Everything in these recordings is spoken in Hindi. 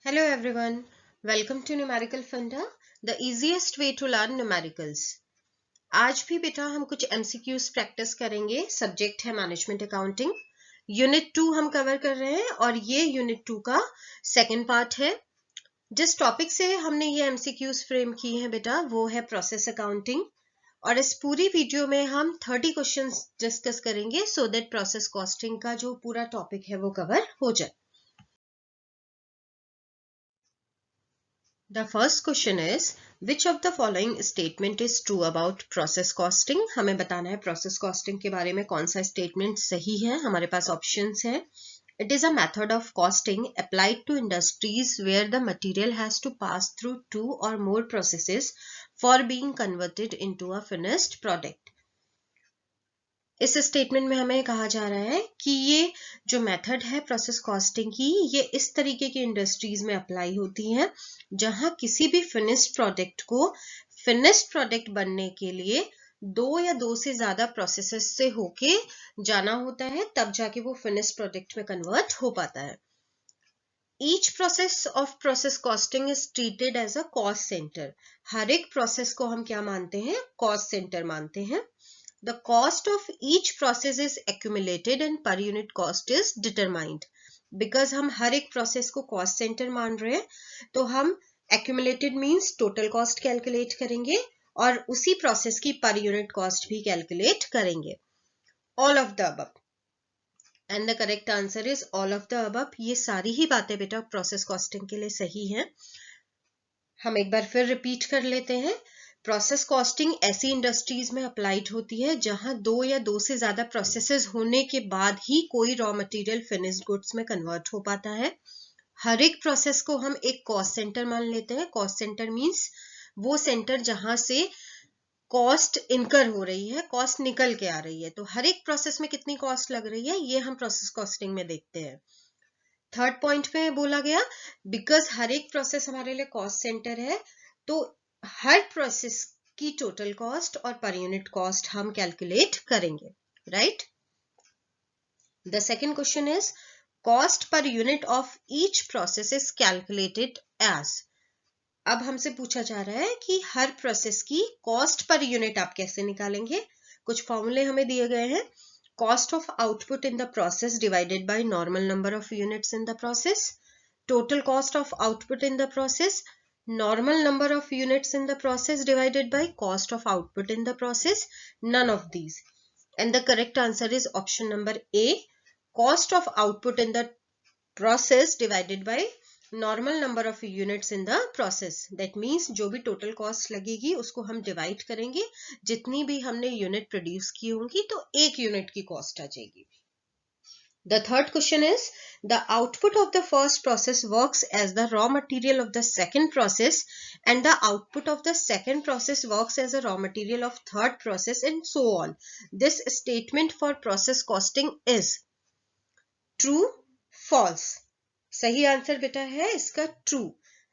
Hello everyone, welcome to Numerical Funda, the easiest way to learn numericals. आज भी बेटा हम कुछ MCQs प्रैक्टिस करेंगे. सब्जेक्ट है मैनेजमेंट अकाउंटिंग. यूनिट 2 हम कवर कर रहे हैं और ये यूनिट 2 का सेकंड पार्ट है. जिस टॉपिक से हमने ये MCQs फ्रेम की हैं बेटा वो है प्रोसेस अकाउंटिंग और इस पूरी वीडियो में हम 30 क्वेश्चंस डिस्कस करेंगे सो दैट प्रोसेस कॉस्टिंग का जो पूरा टॉपिक है वो कवर हो जाए. The first question is, which of the following statement is true about process costing? हमें बताना है process costing के बारे में कौन सा statement सही है. हमारे पास options है. It is a method of costing applied to industries where the material has to pass through 2 or more processes for being converted into a finished product. इस स्टेटमेंट में हमें कहा जा रहा है कि ये जो मेथड है प्रोसेस कॉस्टिंग की ये इस तरीके की इंडस्ट्रीज में अप्लाई होती है जहां किसी भी फिनिश्ड प्रोडक्ट को फिनिश्ड प्रोडक्ट बनने के लिए 2 या 2 से ज्यादा प्रोसेसेस से होके जाना होता है तब जाके वो फिनिश्ड प्रोडक्ट में कन्वर्ट हो पाता है. Each process of process costing is treated as a cost center. हर एक प्रोसेस को हम क्या मानते हैं? कॉस्ट सेंटर मानते हैं. The cost of each process is accumulated and per unit cost is determined. Because हम हर एक प्रोसेस को कॉस्ट सेंटर मान रहे हैं तो हम accumulated means total cost calculate करेंगे और उसी प्रोसेस की पर यूनिट कॉस्ट भी कैलकुलेट करेंगे. All of the above. And the correct answer is all of the above. ये सारी ही बातें बेटा प्रोसेस कॉस्टिंग के लिए सही हैं. हम एक बार फिर रिपीट कर लेते हैं. प्रोसेस कॉस्टिंग ऐसी इंडस्ट्रीज में अप्लाइड होती है जहां 2 या 2 से ज्यादा प्रोसेसेस होने के बाद ही कोई रॉ मटेरियल फिनिश्ड गुड्स में कन्वर्ट हो पाता है. हर एक प्रोसेस को हम एक कॉस्ट सेंटर मान लेते हैं. कॉस्ट सेंटर मींस वो सेंटर जहां से कॉस्ट इनकर हो रही है, कॉस्ट निकल के आ रही है. तो हर एक प्रोसेस में कितनी कॉस्ट लग रही है ये हम प्रोसेस कॉस्टिंग में देखते हैं. थर्ड पॉइंट में बोला गया बिकॉज हर एक प्रोसेस हमारे लिए कॉस्ट सेंटर है तो हर प्रोसेस की टोटल कॉस्ट और पर यूनिट कॉस्ट हम कैलकुलेट करेंगे. Right. The second question is cost per unit of each process is calculated as. अब हमसे पूछा जा रहा है कि हर प्रोसेस की कॉस्ट पर यूनिट आप कैसे निकालेंगे. कुछ फॉर्मूले हमें दिए गए हैं. Cost of output in the process divided by normal number of units in the process. Total cost of output in the process. Normal number of units in the process divided by cost of output in the process. None of these. And the correct answer is option number A. Cost of output in the process divided by normal number of units in the process. That means जो भी टोटल कॉस्ट लगेगी उसको हम डिवाइड करेंगे. जितनी भी हमने यूनिट प्रोड्यूस की होंगी तो एक यूनिट की कॉस्ट आ जाएगी. The third question is the output of the first process works as the raw material of the second process and the output of the second process works as a raw material of third process and so on. This statement for process costing is true, false. सही आंसर बेटा है इसका ट्रू.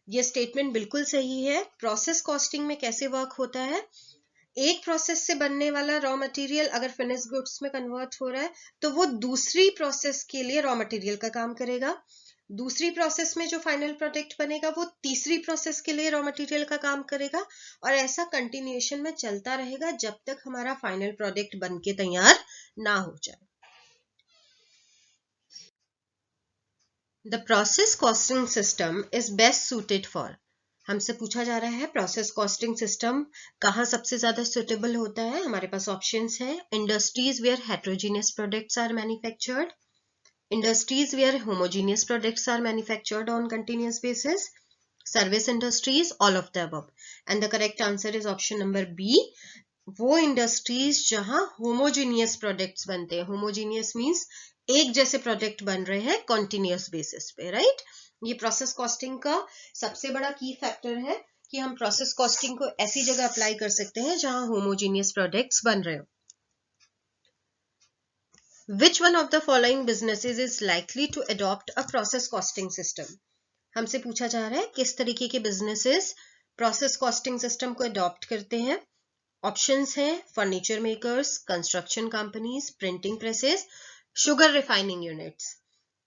ये स्टेटमेंट बिल्कुल सही है. प्रोसेस कॉस्टिंग में कैसे वर्क होता है? एक प्रोसेस से बनने वाला रॉ मटेरियल अगर फिनिश्ड गुड्स में कन्वर्ट हो रहा है तो वो दूसरी प्रोसेस के लिए रॉ मटेरियल का काम करेगा. दूसरी प्रोसेस में जो फाइनल प्रोडक्ट बनेगा वो तीसरी प्रोसेस के लिए रॉ मटेरियल का काम करेगा और ऐसा कंटिन्यूएशन में चलता रहेगा जब तक हमारा फाइनल प्रोडक्ट बनके तैयार ना हो जाए. The process costing system is best suited for. हमसे पूछा जा रहा है प्रोसेस कॉस्टिंग सिस्टम कहाँ सबसे ज्यादा सुटेबल होता है. हमारे पास ऑप्शंस है. Industries where heterogeneous products are manufactured. Industries where homogeneous products are manufactured on continuous basis. Service industries, all of the above. And the correct answer is option number B. वो इंडस्ट्रीज जहां होमोजीनियस प्रोडक्ट्स बनते हैं. होमोजीनियस मीन्स एक जैसे प्रोडक्ट बन रहे हैं कॉन्टिन्यूअस बेसिस पे. राइट. ये प्रोसेस कॉस्टिंग का सबसे बड़ा की फैक्टर है कि हम प्रोसेस कॉस्टिंग को ऐसी जगह अप्लाई कर सकते हैं जहां होमोजीनियस प्रोडक्ट्स बन रहे हो. Which one of the following businesses is likely to adopt a process costing system? हमसे पूछा जा रहा है किस तरीके के बिजनेसेस प्रोसेस कॉस्टिंग सिस्टम को अडॉप्ट करते हैं. ऑप्शंस हैं. Furniture makers, construction companies, printing presses, sugar refining units.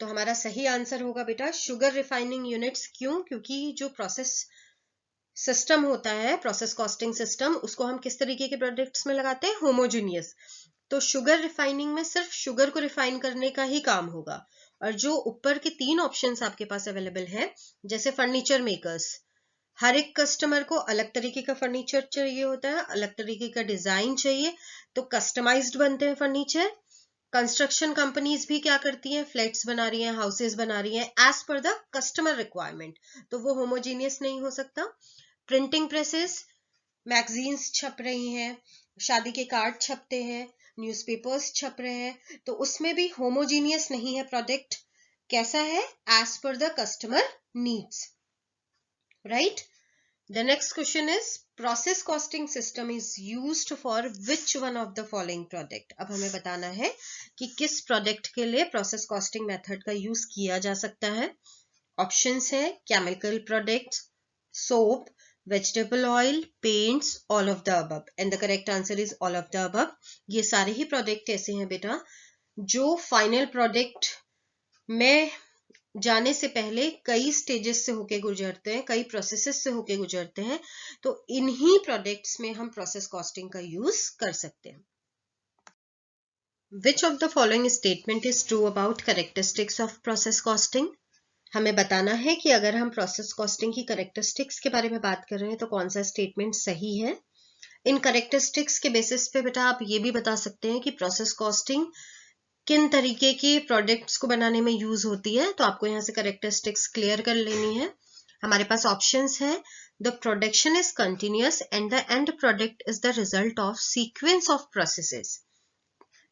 तो हमारा सही आंसर होगा बेटा शुगर रिफाइनिंग यूनिट्स। क्यों? क्योंकि जो प्रोसेस सिस्टम होता है, प्रोसेस कॉस्टिंग सिस्टम, उसको हम किस तरीके के प्रोडक्ट्स में लगाते हैं? होमोजीनियस। तो शुगर रिफाइनिंग में सिर्फ शुगर को रिफाइन करने का ही काम होगा। और जो ऊपर के 3 ऑप्शंस आपके पास अवेलेबल है, जैसे फर्नीचर मेकर्स, हर एक कस्टमर को अलग तरीके का फर्नीचर चाहिए होता है, अलग तरीके का डिजाइन चाहिए, तो कस्टमाइज्ड बनते हैं फर्नीचर। कंस्ट्रक्शन कंपनीज भी क्या करती हैं? फ्लैट्स बना रही हैं, हाउसेज बना रही हैं as per the customer requirement, तो वो होमोजीनियस नहीं हो सकता। प्रिंटिंग प्रेसेस, मैगजीन्स छप रही हैं, शादी के कार्ड छपते हैं, न्यूज़पेपर्स छप रहे हैं, तो उसमें भी होमोजीनियस नहीं है प्रोडक्ट। कैसा है? As per the customer needs, right? The next question is process costing system is used for which one of the following product? अब हमें बताना है कि किस प्रोडक्ट के लिए प्रोसेस कॉस्टिंग मेथड का यूज किया जा सकता है। ऑप्शंस है chemical products, soap, vegetable oil, paints, all of the above, and the correct answer is all of the above. ये सारे ही प्रोडक्ट ऐसे हैं बेटा जो फाइनल प्रोडक्ट में जाने से पहले कई स्टेजेस से होके गुजरते हैं, कई प्रोसेसेस से होके गुजरते हैं, तो इन्हीं प्रोडक्ट्स में हम प्रोसेस कॉस्टिंग का यूज कर सकते हैं। Which of the following statement is true about characteristics of process costing? हमें बताना है कि अगर हम प्रोसेस कॉस्टिंग की कैरेक्टरिस्टिक्स के बारे में बात कर रहे हैं तो कौन सा स्टेटमेंट सही है। इन कैरेक्टरिस्टिक्स के बेसिस पे बेटा आप ये भी बता सकते हैं कि प्रोसेस कॉस्टिंग किन तरीके के प्रोडक्ट्स को बनाने में यूज होती है, तो आपको यहाँ से कैरेक्टरिस्टिक्स क्लियर कर लेनी है। हमारे पास ऑप्शंस है the production is continuous and the end product is the result of sequence of processes.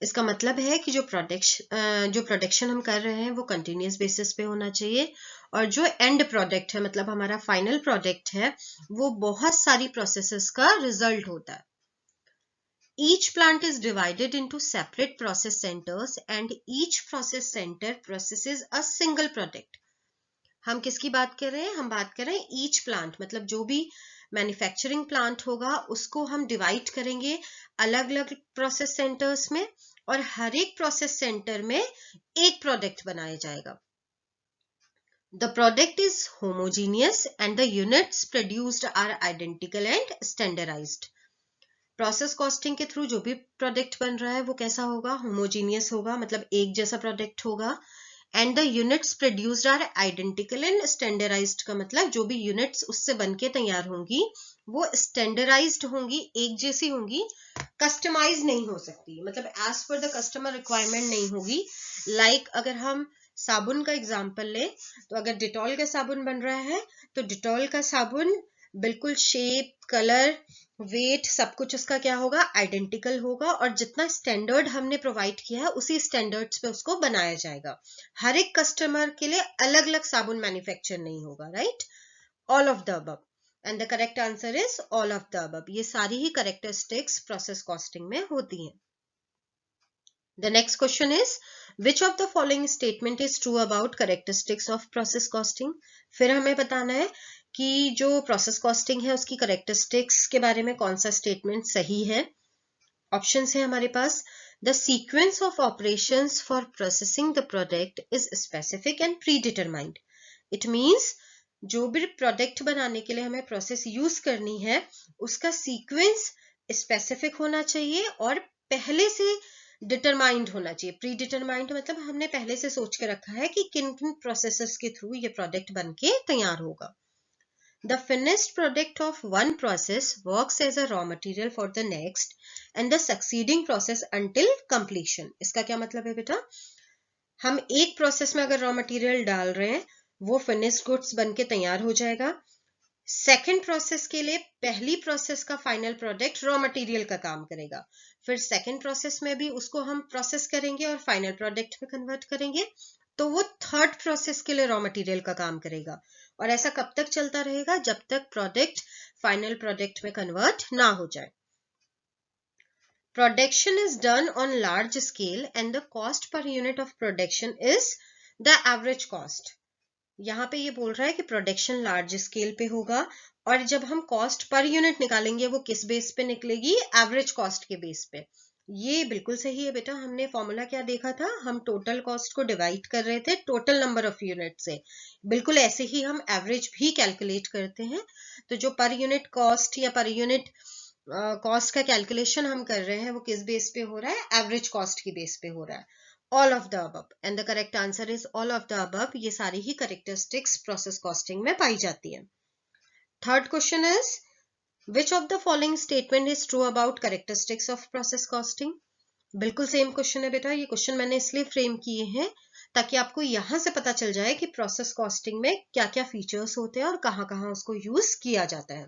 इसका मतलब है कि जो प्रोडक्शन हम कर रहे हैं वो कंटिन्यूअस बेसिस पे होना चाहिए, और जो एंड प्रोडक्ट है मतलब हमारा फाइनल प्रोडक्ट है वो बहुत सारी प्रोसेसेस का रिजल्ट होता है। Each plant is divided into separate process centers and each process center processes a single product. हम किसकी बात कर रहे हैं? हम बात कर रहे हैं each plant, मतलब जो भी मैन्युफैक्चरिंग प्लांट होगा उसको हम डिवाइड करेंगे अलग अलग प्रोसेस सेंटर्स में, और हर एक प्रोसेस सेंटर में एक प्रोडक्ट बनाया जाएगा। The product is homogeneous and the units produced are identical and standardized. Process costing के थ्रू जो भी प्रोडक्ट बन रहा है वो कैसा होगा? होमोजीनियस होगा, मतलब एक जैसा प्रोडक्ट होगा। And the units produced are identical and standardised का मतलब जो भी यूनिट्स उससे बनके तैयार होंगी वो स्टैंडर्डाइज्ड होंगी, एक जैसी होंगी, कस्टमाइज नहीं हो सकती, मतलब as per the customer requirement नहीं होगी। लाइक अगर हम साबुन का एग्जाम्पल ले तो अगर डिटॉल का साबुन बन रहा है तो डिटॉल का साबुन बिल्कुल शेप, कलर, वेट सब कुछ उसका क्या होगा? आइडेंटिकल होगा, और जितना स्टैंडर्ड हमने प्रोवाइड किया है उसी स्टैंडर्ड्स पे उसको बनाया जाएगा। हर एक कस्टमर के लिए अलग अलग साबुन मैन्युफैक्चर नहीं होगा, right? All of the above, and the correct answer is all of the above. ये सारी ही कैरेक्टरिस्टिक्स प्रोसेस कॉस्टिंग में होती हैं। The next question is which of the following statement is true about characteristics of process costing? फिर हमें बताना है कि जो प्रोसेस कॉस्टिंग है उसकी कैरेक्टरिस्टिक्स के बारे में कौन सा स्टेटमेंट सही है। ऑप्शंस है हमारे पास the sequence of operations for processing the product is specific and predetermined. It means जो भी प्रोडक्ट बनाने के लिए हमें प्रोसेस यूज करनी है उसका सीक्वेंस स्पेसिफिक होना चाहिए और पहले से डिटरमाइंड होना चाहिए। प्री डिटरमाइंड मतलब हमने पहले से सोच के रखा है कि किन किन प्रोसेसेस के थ्रू ये प्रोडक्ट बनके तैयार होगा। The finished product of one process works as a raw material for the next and the succeeding process until completion. इसका क्या मतलब है बेटा? हम एक प्रोसेस में अगर रॉ मटेरियल डाल रहे हैं वो फिनिश्ड गुड्स बनके तैयार हो जाएगा। सेकेंड प्रोसेस के लिए पहली प्रोसेस का फाइनल प्रोडक्ट रॉ मटेरियल का काम करेगा, फिर सेकेंड प्रोसेस में भी उसको हम प्रोसेस करेंगे और फाइनल प्रोडक्ट में कन्वर्ट करेंगे, तो वो थर्ड प्रोसेस के लिए रॉ मटेरियल का काम करेगा। और ऐसा कब तक चलता रहेगा? जब तक प्रोडक्ट फाइनल प्रोडक्ट में कन्वर्ट ना हो जाए। Production is done on large scale and the cost per unit of production is the average cost. यहाँ पे ये बोल रहा है कि प्रोडक्शन लार्ज स्केल पे होगा, और जब हम कॉस्ट पर यूनिट निकालेंगे वो किस बेस पे निकलेगी? एवरेज कॉस्ट के बेस पे। ये बिल्कुल सही है बेटा। हमने फॉर्मूला क्या देखा था, हम टोटल कॉस्ट को डिवाइड कर रहे थे टोटल नंबर ऑफ यूनिट से। बिल्कुल ऐसे ही हम एवरेज भी कैलकुलेट करते हैं। तो जो पर यूनिट कॉस्ट या पर यूनिट कॉस्ट का कैलकुलेशन हम कर रहे हैं वो किस बेस पे हो रहा है, एवरेज कॉस्ट की बेस पे हो रहा है। All of the above, and the correct answer is all of the above. ये सारी ही करेक्टरिस्टिक्स प्रोसेस कॉस्टिंग में पाई जाती है। Third question is which of the following statement is true about characteristics of process costing? बिल्कुल सेम क्वेश्चन है बेटा। ये क्वेश्चन मैंने इसलिए फ्रेम किए हैं ताकि आपको यहां से पता चल जाए कि प्रोसेस कॉस्टिंग में क्या क्या फीचर्स होते हैं और कहां कहां उसको यूज किया जाता है।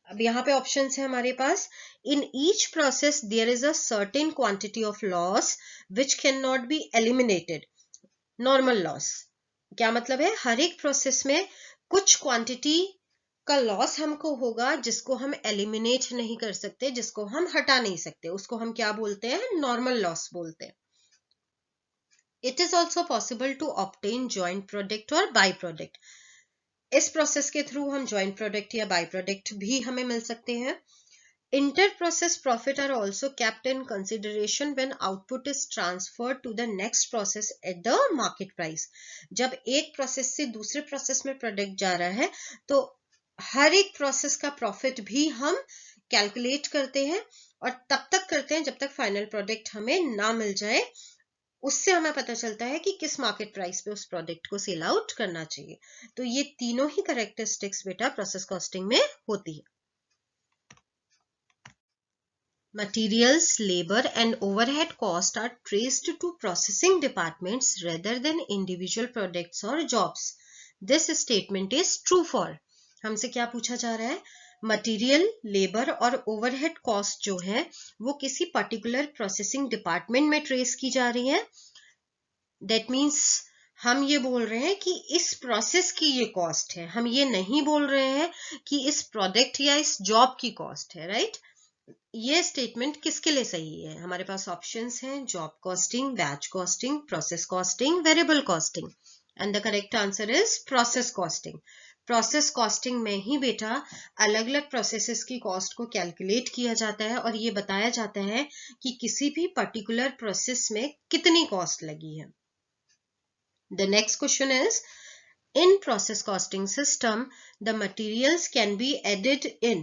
अब यहाँ पे ऑप्शंस है हमारे पास। In each process there is a certain quantity of loss which can not be eliminated. Normal loss क्या मतलब है, हर एक प्रोसेस में कुछ क्वांटिटी का लॉस हमको होगा जिसको हम एलिमिनेट नहीं कर सकते, जिसको हम हटा नहीं सकते, उसको हम क्या बोलते हैं, नॉर्मल लॉस बोलते हैं। It is also possible to obtain joint product और बाई प्रोडक्ट। इस प्रोसेस के थ्रू हम ज्वाइंट प्रोडक्ट या बाई प्रोडक्ट भी हमें मिल सकते हैं। Inter process profit are also kept in consideration when output is transferred to the next process at the market price. जब एक प्रोसेस से दूसरे प्रोसेस में प्रोडक्ट जा रहा है तो हर एक प्रोसेस का प्रॉफिट भी हम कैलकुलेट करते हैं, और तब तक करते हैं जब तक फाइनल प्रोडक्ट हमें ना मिल जाए। उससे हमें पता चलता है कि किस मार्केट प्राइस पे उस प्रोडक्ट को सेल आउट करना चाहिए। तो ये तीनों ही कैरेक्टरिस्टिक्स बेटा प्रोसेस कॉस्टिंग में होती है। Materials, labor and overhead costs are traced to processing departments rather than individual products or jobs. This statement is true for. हमसे क्या पूछा जा रहा है, मटेरियल, लेबर और ओवरहेड कॉस्ट जो है वो किसी पर्टिकुलर प्रोसेसिंग डिपार्टमेंट में ट्रेस की जा रही है। दैट मीन्स हम ये बोल रहे हैं कि इस प्रोसेस की ये कॉस्ट है, हम ये नहीं बोल रहे हैं कि इस प्रोडक्ट या इस जॉब की कॉस्ट है, राइट? ये स्टेटमेंट किसके लिए सही है? हमारे पास ऑप्शंस हैं, job costing, batch costing, process costing, variable costing, and the correct answer is process costing. Process costing में ही बेटा अलग अलग प्रोसेसेस की कॉस्ट को कैलकुलेट किया जाता है और ये बताया जाता है कि किसी भी पर्टिकुलर प्रोसेस में कितनी कॉस्ट लगी है। The next question is, in process costing system the materials can be added in।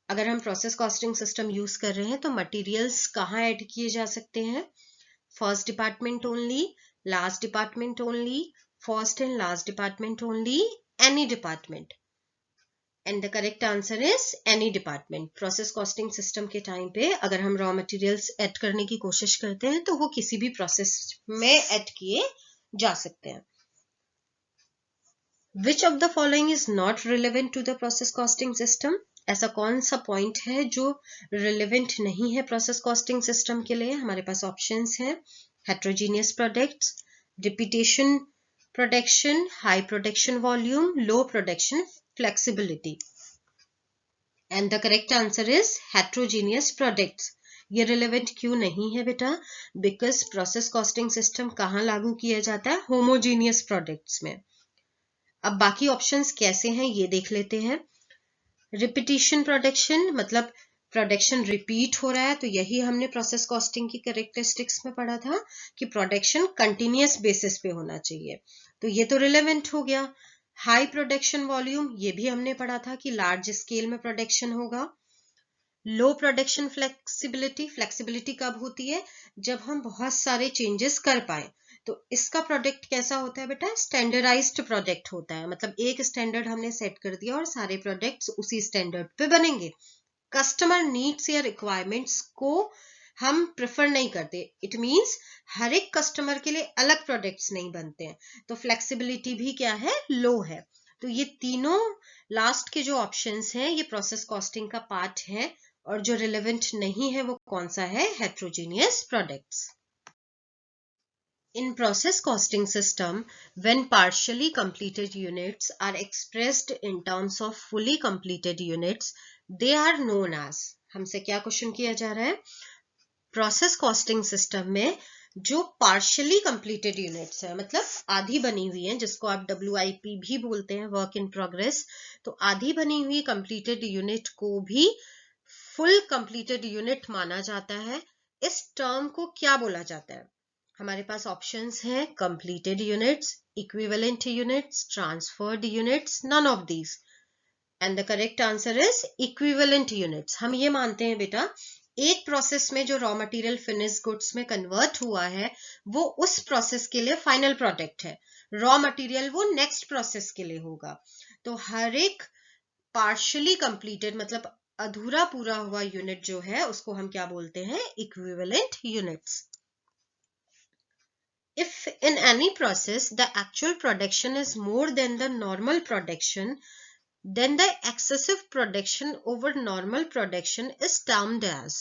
अगर हम प्रोसेस कॉस्टिंग सिस्टम यूज कर रहे हैं तो मटेरियल्स कहाँ ऐड किए जा सकते हैं? First department only, last department only, first and last department only, any department, and the correct answer is any department. Process costing system के टाइम पे अगर हम रॉ मटेरियल्स ऐड करने की कोशिश करते हैं तो वो किसी भी प्रोसेस में ऐड किए जा सकते हैं। Which of the following is not relevant to the process costing system? ऐसा कौन सा पॉइंट है जो रिलेवेंट नहीं है प्रोसेस कॉस्टिंग सिस्टम के लिए? हमारे पास ऑप्शंस हैं, heterogeneous products, repetition production, high production volume, low production flexibility, and the correct answer is heterogeneous products. ये रिलेवेंट क्यों नहीं है बेटा? बिकॉज प्रोसेस कॉस्टिंग सिस्टम कहाँ लागू किया जाता है? होमोजीनियस प्रोडक्ट्स में। अब बाकी ऑप्शंस कैसे हैं ये देख लेते हैं। रिपीटिशन प्रोडक्शन मतलब प्रोडक्शन रिपीट हो रहा है, तो यही हमने प्रोसेस कॉस्टिंग की कैरेक्टरिस्टिक्स में पढ़ा था कि प्रोडक्शन कंटिन्यूअस बेसिस पे होना चाहिए, तो ये तो रिलेवेंट हो गया। हाई प्रोडक्शन वॉल्यूम, ये भी हमने पढ़ा था कि लार्ज स्केल में प्रोडक्शन होगा। लो प्रोडक्शन फ्लेक्सिबिलिटी, फ्लेक्सिबिलिटी कब होती है? जब हम बहुत सारे चेंजेस कर पाए। तो इसका प्रोडक्ट कैसा होता है बेटा? स्टैंडर्डाइज्ड प्रोडक्ट होता है, मतलब एक स्टैंडर्ड हमने सेट कर दिया और सारे प्रोडक्ट्स उसी स्टैंडर्ड पे बनेंगे। कस्टमर नीड्स या रिक्वायरमेंट्स को हम प्रेफर नहीं करते, इट मींस हर एक कस्टमर के लिए अलग प्रोडक्ट्स नहीं बनते हैं, तो फ्लेक्सिबिलिटी भी क्या है? लो है। तो ये तीनों लास्ट के जो ऑप्शंस हैं ये प्रोसेस कॉस्टिंग का पार्ट है, और जो रिलेवेंट नहीं है वो कौन सा है? Heterogeneous products. In process costing system, when partially completed units are expressed in terms of fully completed units, they are known as। हमसे क्या क्वेश्चन किया जा रहा है? प्रोसेस कॉस्टिंग सिस्टम में जो पार्शियली कंप्लीटेड यूनिट्स है, मतलब आधी बनी हुई है, जिसको आप WIP भी बोलते हैं, वर्क इन प्रोग्रेस, तो आधी बनी हुई कंप्लीटेड यूनिट को भी फुल कंप्लीटेड यूनिट माना जाता है। इस टर्म को क्या बोला जाता है? हमारे पास ऑप्शंस हैं completed units, equivalent units, transferred units, none of these. And the correct answer is equivalent units. हम ये मानते हैं बेटा, एक प्रोसेस में जो रॉ मटेरियल फिनिश गुड्स में कन्वर्ट हुआ है वो उस प्रोसेस के लिए फाइनल प्रोडक्ट है, रॉ मटेरियल वो नेक्स्ट प्रोसेस के लिए होगा। तो हर एक पार्शियली कंप्लीटेड मतलब अधूरा पूरा हुआ यूनिट जो है उसको हम क्या बोलते हैं? Equivalent units. If in any process the actual production is more than the normal production, then the excessive production over normal production is termed as।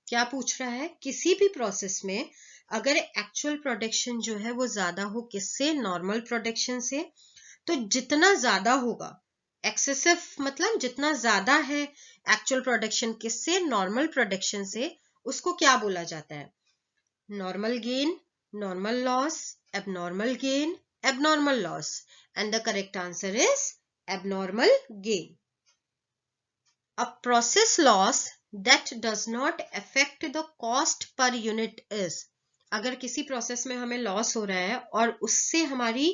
क्या पूछ रहा है? किसी भी प्रोसेस में अगर एक्चुअल प्रोडक्शन जो है वो ज्यादा हो किससे? नॉर्मल प्रोडक्शन से। तो जितना ज्यादा होगा, एक्सेसिव मतलब जितना ज्यादा है एक्चुअल प्रोडक्शन किससे? नॉर्मल प्रोडक्शन से, उसको क्या बोला जाता है? Normal gain, normal loss, abnormal gain, abnormal loss, and the correct answer is abnormal gain. A process loss that does not affect the cost per unit is। अगर किसी प्रोसेस में हमें लॉस हो रहा है और उससे हमारी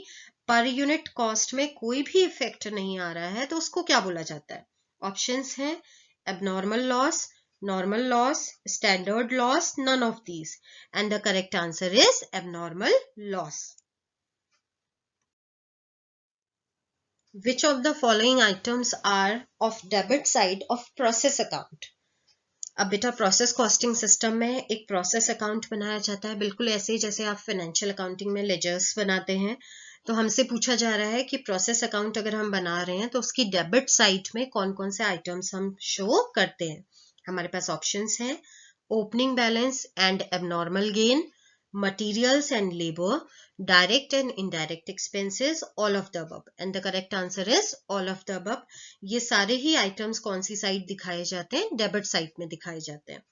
पर यूनिट कॉस्ट में कोई भी इफेक्ट नहीं आ रहा है तो उसको क्या बोला जाता है? ऑप्शंस हैं abnormal loss, normal loss, standard loss, none of these, and the correct answer is abnormal loss. Which of the following items are of debit side of process account? अब बेटा प्रोसेस कॉस्टिंग सिस्टम में एक प्रोसेस अकाउंट बनाया जाता है, बिल्कुल ऐसे ही जैसे आप फाइनेंशियल अकाउंटिंग में लेजर्स बनाते हैं। तो हमसे पूछा जा रहा है कि प्रोसेस अकाउंट अगर हम बना रहे हैं तो उसकी डेबिट साइड में कौन कौन से आइटम्स हम शो करते हैं। हमारे पास ऑप्शंस हैं opening balance and abnormal gain, materials and labour, direct and indirect expenses, all of the above, and the correct answer is all of the above. ये सारे ही आइटम्स कौन सी साइड दिखाए जाते हैं? डेबिट साइड में दिखाए जाते हैं।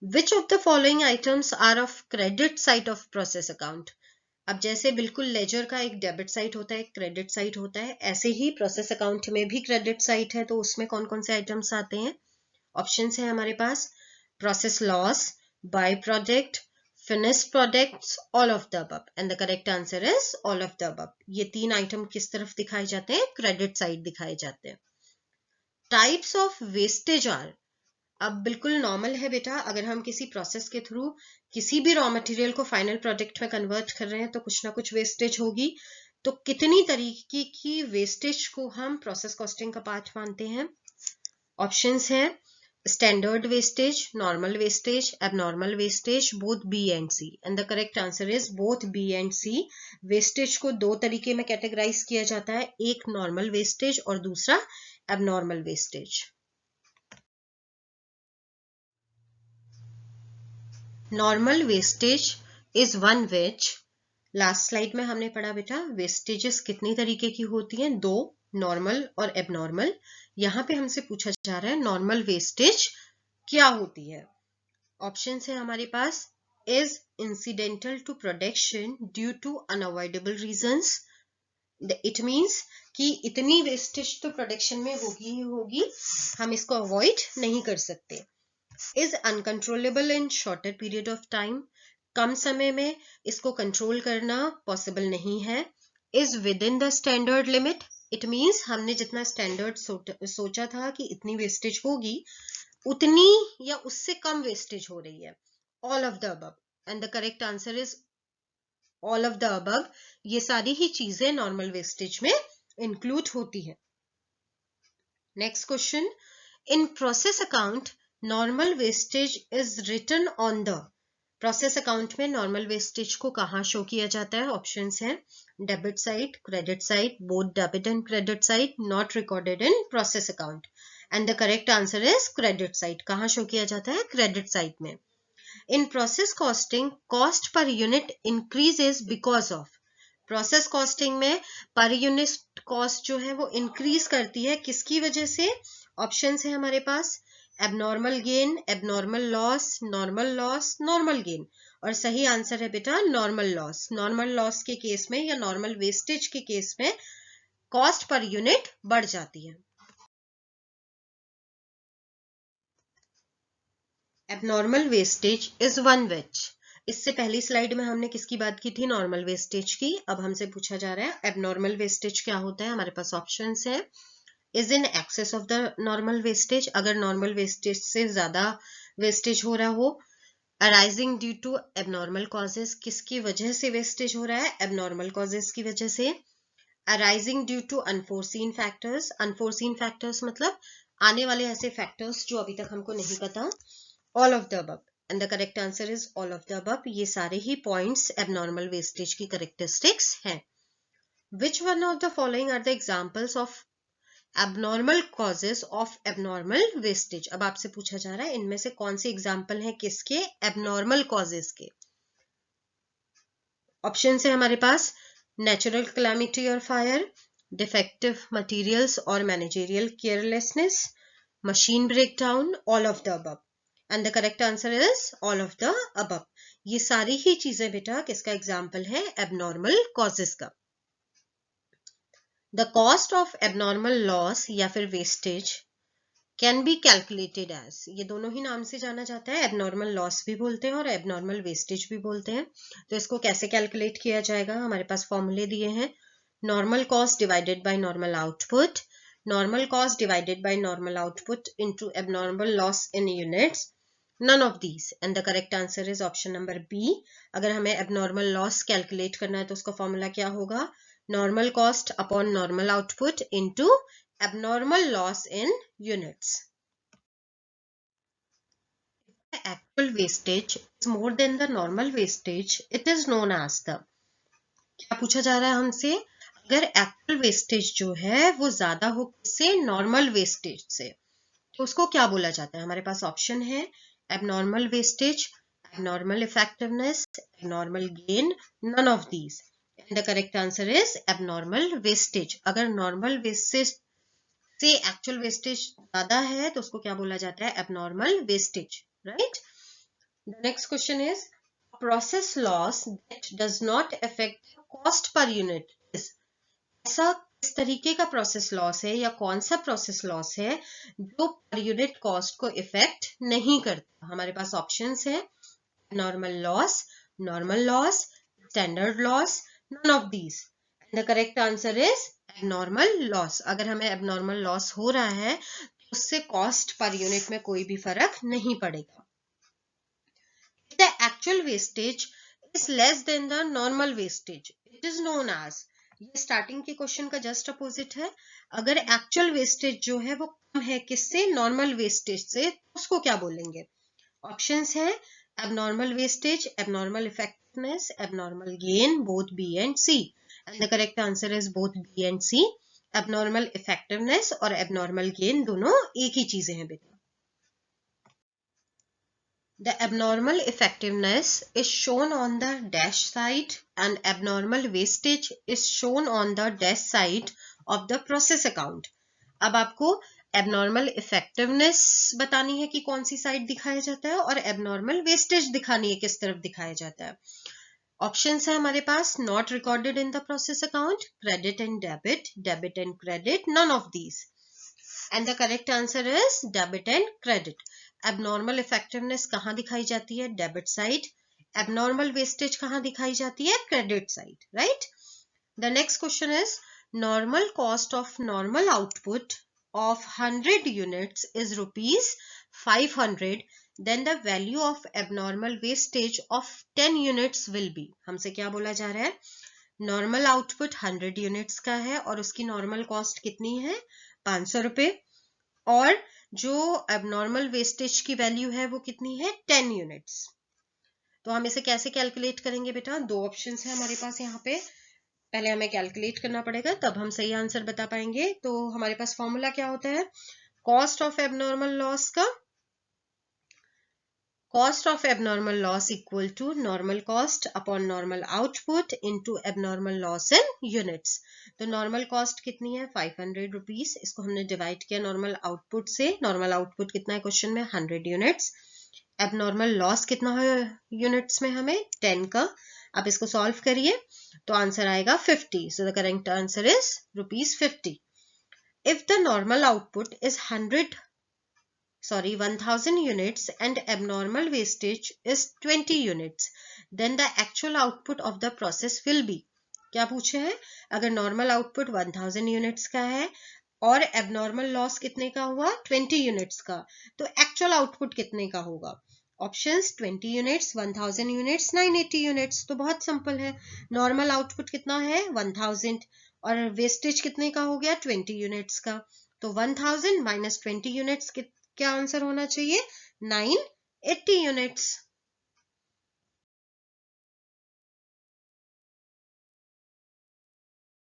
Which of the following items are of credit side of process account? अब जैसे बिल्कुल लेजर का एक डेबिट साइड होता है, एक क्रेडिट साइड होता है, ऐसे ही प्रोसेस अकाउंट में भी क्रेडिट साइड है। तो उसमें कौन कौन से आइटम्स आते हैं? ऑप्शंस है हमारे पास process loss, by product, finished products, all of the above, and the correct answer is all of the above। ये तीन आइटम किस तरफ दिखाए जाते हैं? क्रेडिट साइड दिखाए जाते हैं। Types of wastage are. अब बिल्कुल नॉर्मल है बेटा, अगर हम किसी प्रोसेस के थ्रू किसी भी रॉ मटेरियल को फाइनल प्रोडक्ट में कन्वर्ट कर रहे हैं तो कुछ ना कुछ वेस्टेज होगी। तो कितनी तरीके की वेस्टेज को हम प्रोसेस कॉस्टिंग का पार्ट मानते हैं? ऑप्शंस हैं standard wastage, normal wastage, abnormal wastage, both B and C, and the correct answer is both B and C। wastage को दो तरीके में कैटेगराइज किया जाता है, एक normal wastage और दूसरा abnormal wastage। normal wastage is one which, last slide में हमने पढ़ा बेटा वेस्टेजेस कितनी तरीके की होती हैं? दो, नॉर्मल और एबनॉर्मल। यहाँ पे हमसे पूछा जा रहा है नॉर्मल वेस्टेज क्या होती है। ऑप्शंस है हमारे पास is incidental to production due to unavoidable reasons. It means कि इतनी वेस्टेज तो प्रोडक्शन में होगी ही होगी, हम इसको अवॉइड नहीं कर सकते। Is uncontrollable in shorter period of time, कम समय में इसको कंट्रोल करना पॉसिबल नहीं है। Is within the standard limit, it means हमने जितना स्टैंडर्ड सोचा था कि इतनी वेस्टेज होगी उतनी या उससे कम वेस्टेज हो रही है। All of the above, and the correct answer is all of the above. ये सारी ही चीजें नॉर्मल वेस्टेज में इंक्लूड होती है। Next question, in process account normal wastage is written on the. Process account में नॉर्मल वेस्टेज को कहाँ शो किया जाता है? ऑप्शंस हैं debit side, credit side, both debit and credit side, not recorded in process account, and the correct answer is credit side. कहाँ शो किया जाता है? क्रेडिट साइड में। In process costing cost per unit increases because of. Process costing में पर यूनिट कॉस्ट जो है वो इंक्रीज करती है, किसकी वजह से? ऑप्शंस है हमारे पास abnormal gain, abnormal loss, normal loss, normal gain, और सही आंसर है बेटा नॉर्मल लॉस। नॉर्मल लॉस के केस में या नॉर्मल वेस्टेज के केस में कॉस्ट पर यूनिट बढ़ जाती है। Abnormal wastage is one which, इससे पहली स्लाइड में हमने किसकी बात की थी, नॉर्मल वेस्टेज की। अब हमसे पूछा जा रहा है एबनॉर्मल वेस्टेज क्या होता है। हमारे पास ऑप्शंस है, is in excess of the normal wastage, अगर नॉर्मल वेस्टेज से ज्यादा वेस्टेज हो रहा हो। Arising due to abnormal causes, किसकी वजह से वेस्टेज हो रहा है, एबनॉर्मल कॉजेस की वजह से। Arising due to unforeseen factors, unforeseen factors मतलब आने वाले ऐसे फैक्टर्स जो अभी तक हमको नहीं पता। All of the above, and the correct answer is all of the above. ये सारे ही पॉइंट्स एबनॉर्मल वेस्टेज की करेक्टरिस्टिक्स हैं। Which one of the following are the examples of abnormal causes of abnormal wastage. अब आपसे पूछा जा रहा है इनमें से कौन सी एग्जाम्पल है किसके, एबनॉर्मल कॉजेज के। ऑप्शन है हमारे पास, नेचुरल कैलामिटी और फायर, डिफेक्टिव मटेरियल्स और managerial carelessness, machine breakdown, all of the above. And the correct answer is all of the above. ये सारी ही चीजें बेटा किसका एग्जाम्पल है, एबनॉर्मल कॉजेज का। The cost of abnormal loss या फिर wastage can be calculated as, ये दोनों ही नाम से जाना जाता है, एबनॉर्मल लॉस भी बोलते हैं और एबनॉर्मल वेस्टेज भी बोलते हैं। तो इसको कैसे कैलकुलेट किया जाएगा, हमारे पास फॉर्मूले दिए हैं। Normal cost divided by normal output, normal cost divided by normal output into abnormal loss in units, none of these, and the correct answer is option number B. अगर हमें एबनॉर्मल लॉस कैलकुलेट करना है तो उसका फॉर्मूला क्या होगा, normal cost upon normal output into abnormal loss in units. If the actual wastage is more than the normal wastage, it is known as the, क्या पूछा जा रहा है हमसे, अगर एक्चुअल वेस्टेज जो है वो ज्यादा हो किससे, नॉर्मल वेस्टेज से, तो उसको क्या बोला जाता है। हमारे पास ऑप्शन है, abnormal wastage, abnormal effectiveness, abnormal gain, none of these, and the correct answer is abnormal wastage. अगर नॉर्मल वेस्टेज से एक्चुअल वेस्टेज ज्यादा है तो उसको क्या बोला जाता है, abnormal wastage, right. The next question is, process loss that does not affect cost per unit, ऐसा किस तरीके का प्रोसेस लॉस है या कौन सा प्रोसेस लॉस है जो पर यूनिट कॉस्ट को इफेक्ट नहीं करता। हमारे पास ऑप्शंस है, normal loss, normal loss, standard loss, none of these, and the correct answer is abnormal loss. अगर हमें एबनॉर्मल लॉस हो रहा है तो उससे कॉस्ट पर यूनिट में कोई भी फर्क नहीं पड़ेगा। If the actual wastage is less than the normal wastage, it is known as, ये स्टार्टिंग के क्वेश्चन का जस्ट अपोजिट है। अगर एक्चुअल वेस्टेज जो है वो कम है किससे, नॉर्मल वेस्टेज से, उसको क्या बोलेंगे। ऑप्शंस है, abnormal wastage, abnormal effectiveness, abnormal gain, both B and C, and the correct answer is both B and C. Abnormal effectiveness और एबनॉर्मल गेन दोनों एक ही चीजें हैं बेटा। The abnormal effectiveness is shown on the dash side and abnormal wastage is shown on the dash side of the process account. अब आपको abnormal effectiveness बतानी है कि कौन सी साइड दिखाया जाता है और abnormal wastage दिखानी है किस तरफ दिखाया जाता है। ऑप्शंस है हमारे पास, not recorded in the process account, credit and debit, debit and credit, none of these, and the correct answer is debit and credit. Abnormal effectiveness कहाँ दिखाई जाती है, डेबिट साइड। एबनॉर्मल वेस्टेज कहाँ दिखाई जाती है, credit side, right. The next question is, normal cost of normal output of 100 units is ₹500, then the value of abnormal wastage of 10 units will be, हमसे क्या बोला जा रहा है, नॉर्मल आउटपुट 100 यूनिट्स का है और उसकी नॉर्मल कॉस्ट कितनी है, 500 रुपए, और जो एबनॉर्मल वेस्टेज की वैल्यू है वो कितनी है, 10 यूनिट्स। तो हम इसे कैसे कैलकुलेट करेंगे बेटा, दो ऑप्शंस है हमारे पास यहाँ पे, पहले हमें कैलकुलेट करना पड़ेगा तब हम सही आंसर बता पाएंगे। तो हमारे पास फॉर्मूला क्या होता है, कॉस्ट ऑफ एबनॉर्मल लॉस का, cost of abnormal loss equal to normal cost upon normal output into abnormal loss in units। तो normal cost कितनी है, 500 रुपीज, इसको हमने डिवाइड किया normal output से, normal output कितना है क्वेश्चन में, 100 यूनिट्स, abnormal loss कितना है यूनिट्स में हमें, 10 का। आप इसको सॉल्व करिए तो आंसर आएगा 50, so the correct answer is ₹50। if the normal output is 100 sorry 1000 units and abnormal wastage is 20 units, then the actual output of the process will be, क्या पूछे हैं, अगर नॉर्मल आउटपुट 1000 यूनिट्स का है और एबनॉर्मल लॉस कितने का हुआ 20 यूनिट्स का, तो एक्चुअल आउटपुट कितने का होगा। Options 20 units, 1000 units, 980 units. तो बहुत सिंपल है, नॉर्मल आउटपुट कितना है 1000 और वेस्टेज कितने का हो गया 20 यूनिट्स का, तो 1000 माइनस 20 यूनिट्स क्या आंसर होना चाहिए 980 यूनिट्स।